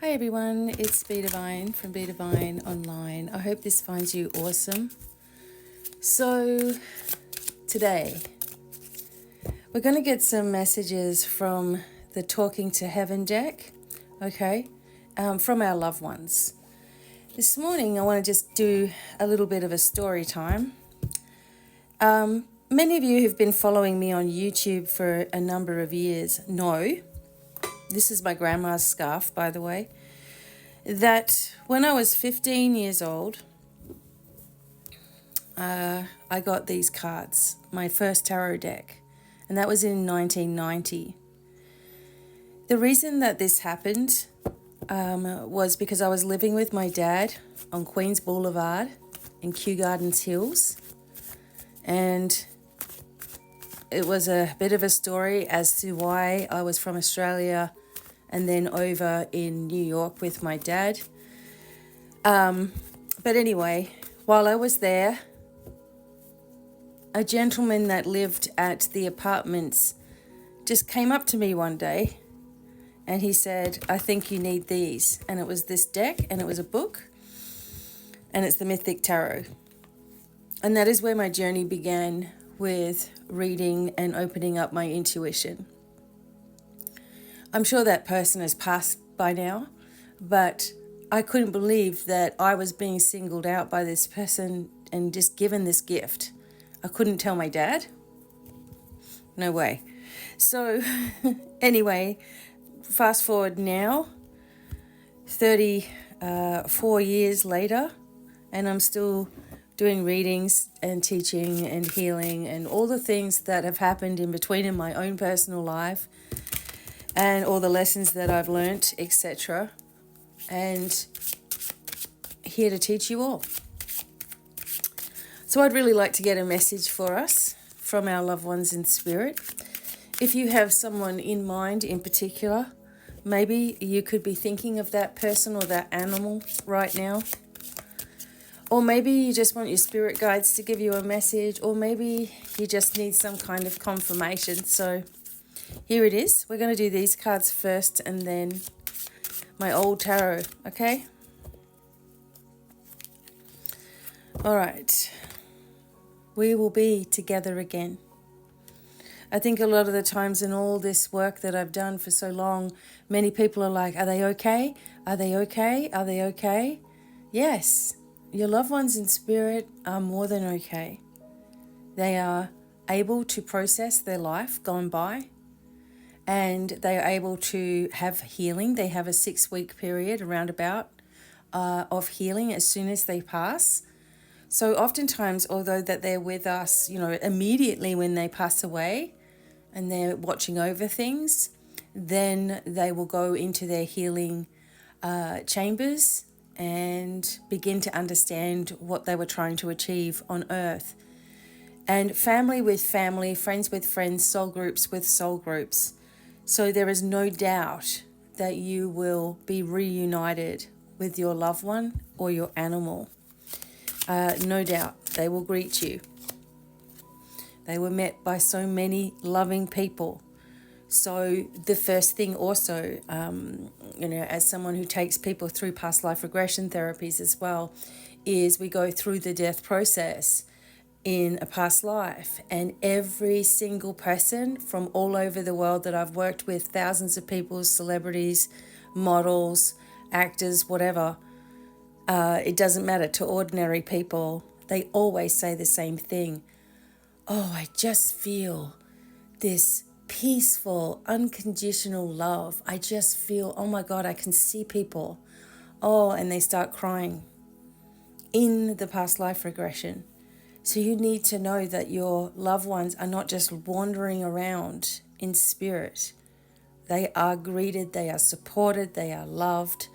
Hi everyone, it's Be Divine from Be Divine Online. I hope this finds you awesome. So, today we're going to get some messages from the Talking to Heaven deck, okay, from our loved ones. This morning I want to just do a little bit of a story time. Many of you who've been following me on YouTube for a number of years know, this is my grandma's scarf, by the way, that when I was 15 years old, I got these cards, my first tarot deck, and that was in 1990. The reason that this happened was because I was living with my dad on Queens Boulevard in Kew Gardens Hills, and it was a bit of a story as to why I was from Australia and then over in New York with my dad. But anyway, while I was there, a gentleman that lived at the apartments just came up to me one day and he said, I think you need these. And it was this deck and it was a book and it's the Mythic Tarot. And that is where my journey began with reading and opening up my intuition. I'm sure that person has passed by now, but I couldn't believe that I was being singled out by this person and just given this gift. I couldn't tell my dad. No way. So anyway, fast forward now, 34 years later, and I'm still doing readings and teaching and healing and all the things that have happened in between in my own personal life and all the lessons that I've learnt, etc. And here to teach you all. So I'd really like to get a message for us from our loved ones in spirit. If you have someone in mind in particular, maybe you could be thinking of that person or that animal right now. Or maybe you just want your spirit guides to give you a message, or maybe you just need some kind of confirmation. So here it is. We're going to do these cards first and then my old tarot, okay? All right. We will be together again. I think a lot of the times in all this work that I've done for so long, many people are like, are they okay? Are they okay? Are they okay? Yes, your loved ones in spirit are more than okay. They are able to process their life gone by, and they are able to have healing. They have a 6-week period around about of healing as soon as they pass. So oftentimes, although that they're with us, immediately when they pass away and they're watching over things, then they will go into their healing chambers and begin to understand what they were trying to achieve on earth. And family with family, friends with friends, soul groups with soul groups. So there is no doubt that you will be reunited with your loved one or your animal. No doubt they will greet you. They were met by so many loving people. So the first thing also, as someone who takes people through past life regression therapies as well, is we go through the death process in a past life. And every single person from all over the world that I've worked with, thousands of people, celebrities, models, actors, whatever, it doesn't matter, to ordinary people, they always say the same thing. Oh, I just feel this peaceful, unconditional love. I just feel, oh my God, I can see people. Oh, and they start crying in the past life regression. So you need to know that your loved ones are not just wandering around in spirit. They are greeted, they are supported, they are loved,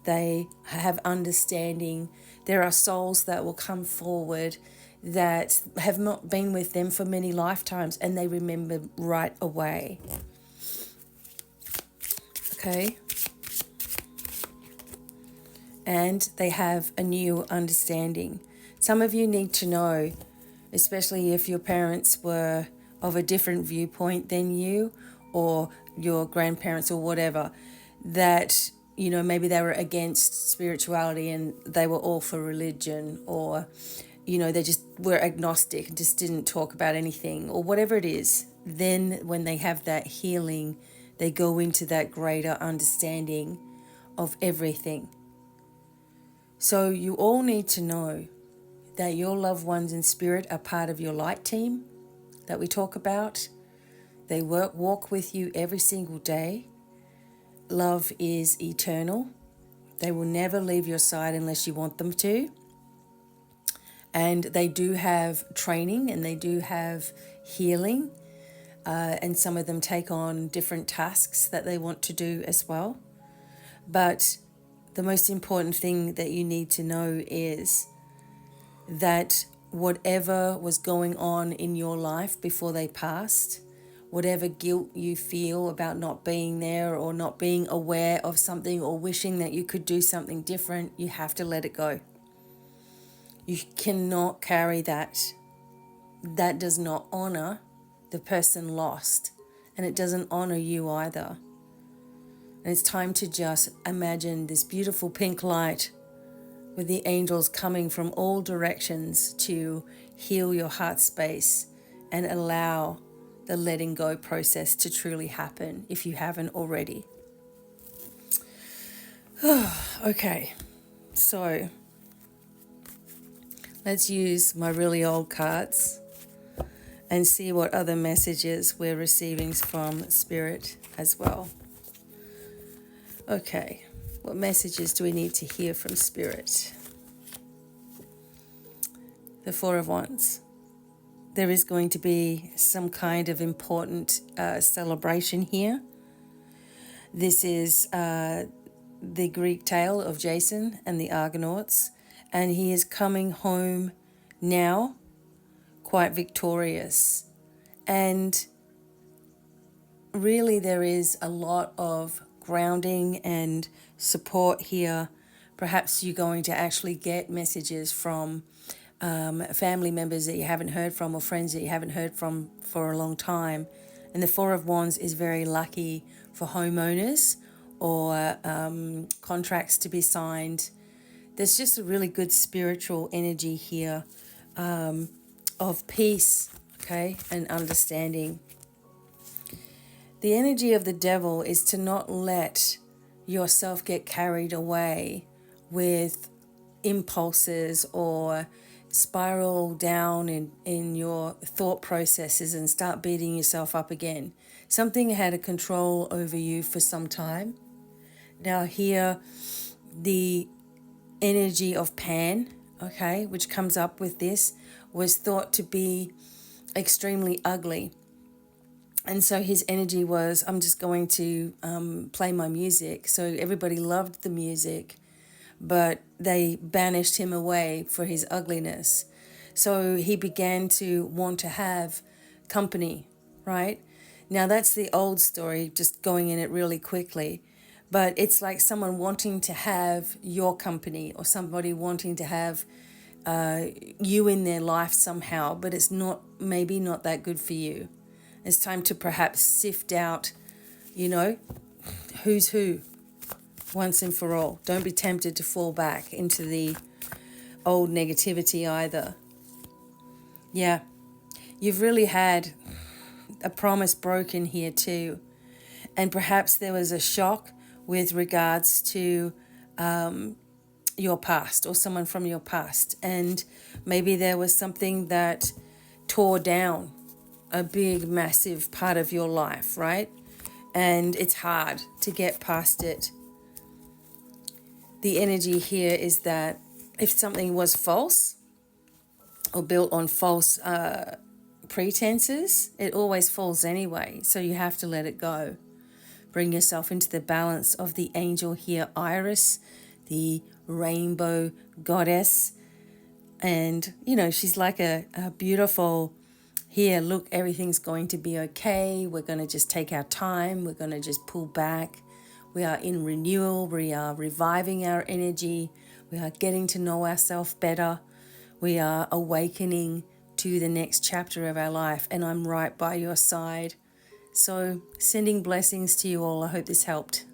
they have understanding. There are souls that will come forward that have not been with them for many lifetimes and they remember right away. Okay? And they have a new understanding. Some of you need to know, especially if your parents were of a different viewpoint than you, or your grandparents or whatever, that maybe they were against spirituality and they were all for religion, or, they just were agnostic and just didn't talk about anything, or whatever it is. Then when they have that healing, they go into that greater understanding of everything. So you all need to know that your loved ones in spirit are part of your light team that we talk about. They walk with you every single day. Love is eternal. They will never leave your side unless you want them to. And they do have training and they do have healing. And some of them take on different tasks that they want to do as well. But the most important thing that you need to know is that whatever was going on in your life before they passed, whatever guilt you feel about not being there or not being aware of something or wishing that you could do something different, you have to let it go. You cannot carry that. That does not honor the person lost, and it doesn't honor you either. And it's time to just imagine this beautiful pink light with the angels coming from all directions to heal your heart space and allow the letting go process to truly happen if you haven't already. Okay, so let's use my really old cards and see what other messages we're receiving from Spirit as well. Okay, what messages do we need to hear from Spirit? The Four of Wands. There is going to be some kind of important celebration here. This is the Greek tale of Jason and the Argonauts, and he is coming home now quite victorious. And really there is a lot of grounding and support here. Perhaps you're going to actually get messages from family members that you haven't heard from, or friends that you haven't heard from for a long time. And the Four of Wands is very lucky for homeowners or contracts to be signed. There's just a really good spiritual energy here of peace, okay, and understanding. The energy of the devil is to not let yourself get carried away with impulses or spiral down in your thought processes and start beating yourself up again. Something had a control over you for some time. Now here, the energy of Pan, okay, which comes up with this, was thought to be extremely ugly. And so his energy was, I'm just going to play my music. So everybody loved the music, but they banished him away for his ugliness. So he began to want to have company, right? Now that's the old story, just going in it really quickly. But it's like someone wanting to have your company, or somebody wanting to have you in their life somehow, but it's maybe not that good for you. It's time to perhaps sift out, who's who once and for all. Don't be tempted to fall back into the old negativity either. Yeah, you've really had a promise broken here too. And perhaps there was a shock with regards to your past or someone from your past. And maybe there was something that tore down a big, massive part of your life, right? And it's hard to get past it. The energy here is that if something was false or built on false pretenses, it always falls anyway. So you have to let it go. Bring yourself into the balance of the angel here, Iris, the rainbow goddess. And, she's like a beautiful, here, look, everything's going to be okay. We're going to just take our time. We're going to just pull back. We are in renewal. We are reviving our energy. We are getting to know ourselves better. We are awakening to the next chapter of our life. And I'm right by your side. So sending blessings to you all. I hope this helped.